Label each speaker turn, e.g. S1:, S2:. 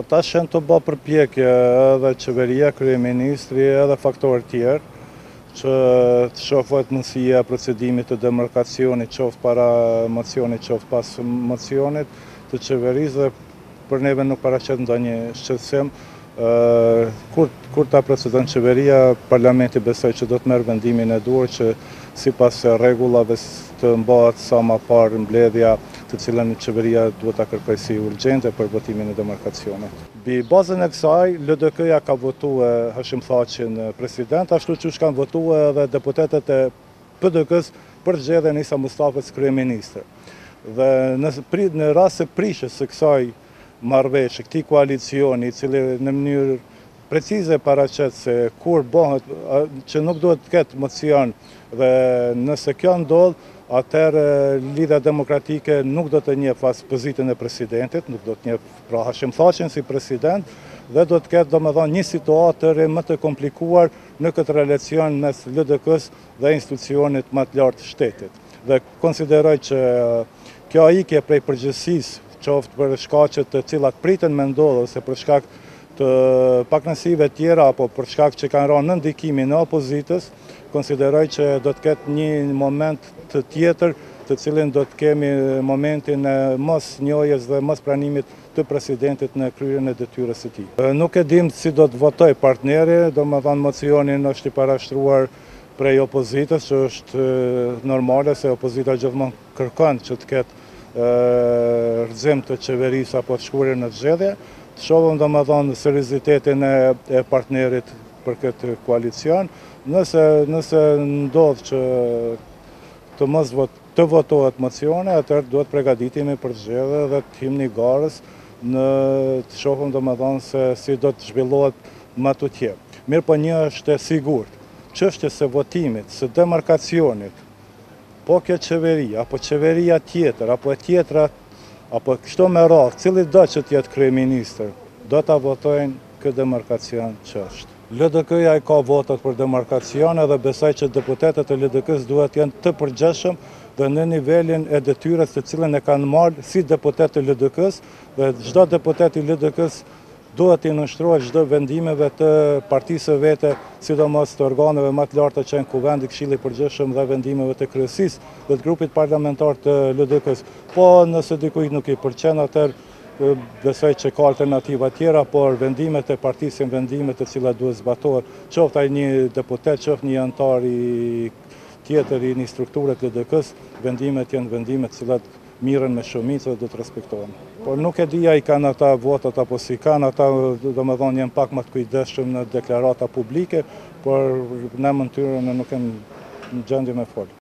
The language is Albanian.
S1: Ta shenë të bë përpjekje edhe qeveria, kryeministri edhe faktorë tjerë që të shofohet mundësia e procedimit të demarkacionit qoftë para mocionit, qoftë pas mocionit të qeverisë dhe për neve nuk paraqet ndonjë shqetësim. Kur ta procedon qeveria, parlamenti besoj që do të merr vendimin e duhur që sipas rregullave të mbahet sa më parë mbledhja të cilën qeveria duhet ta kërkojë si urgjente për votimin e demarkacionit. Mbi bazën e kësaj, LDK-ja ka votuar Hashim Thaqin president, ashtu që kanë votuar edhe deputetët e PDK-s për zgjedhjen e Isa Mustafës kryeministër. Dhe në rast se prishjes së kësaj marrëveshje, këtij koalicioni, i cili në mënyrë precize paraqet se kur bëhet që nuk duhet të ketë mocion dhe nëse kjo ndodh, atëherë Lidhja Demokratike nuk do të njeh as pozitën e presidentit, nuk do të njeh pra Hashim Thaqin si president dhe do të ketë domethënë një situatë më të komplikuar në këtë relacion mes LDK-s dhe institucionit më të lartë të shtetit. Dhe konsideroj që kjo ikje prej përgjegjësisë qoftë për shkaqe të cilat priten me ndodhur ose për shkak të pakënaqësive tjera apo për shkak që kanë rënë në ndikimin e opozitës, konsideroj që do të ketë një moment të tjetër të cilin do të kemi momentin e mos njohjes dhe mos pranimit të presidentit në kryerjen e detyrës së tij. Nuk e dim si do të votoj partneri, domethënë mocionin është i parashtruar prej opozitës, që është normale se opozita gjithmonë kërkon që të ketë rrëzim të qeverisë apo të shkuar në zgjedhje. Të shohim domethënë seriozitetin e partnerit për këtë koalicion. Nëse ndodh që të votohet mocione, atëherë duhet përgatitemi për zgjedhje dhe të himni garës të shohim domethënë se si do të zhvillohet më tutje. Mirë, po një është e sigurt, çështja e votimit, së demarkacionit, po kjo qeveri, apo qeveria tjetër, apo tjetra, apo kështu me radhë, cili do që t'jetë kryeministër, do t'a votojnë këtë demarkacion që është. LDK-ja i ka votat për demarkacion edhe besoj që deputetët e LDK-s duhet jenë të përgjithshëm dhe në nivelin e detyrës të cilën e kanë marrë si deputet të LDK-s dhe çdo deputet i LDK-s duhet i nënshtrohet çdo vendimeve të partisë së vete, sidomos të organeve më të larta që janë Kuvendi, Këshilli i Përgjithshëm dhe vendimeve të kryesisë dhe të grupit parlamentar të LDK-s. Po nëse dikujt nuk i pëlqen, atëherë besoj që ka alternativa tjera, por vendimet e partisë janë vendime të cilat duhet zbatohen, qoftë ai një deputet, qoftë një antar i tjetër i një strukture të LDK-s, vendimet janë vendime të cilat mirën me shumicë dhe do të respektohen. Por nuk e dija i kanë ata votat apo si kanë, ata domethënë janë pak më të kujdesshëm në deklarata publike, por në mënyrën nuk janë në gjendje me fol.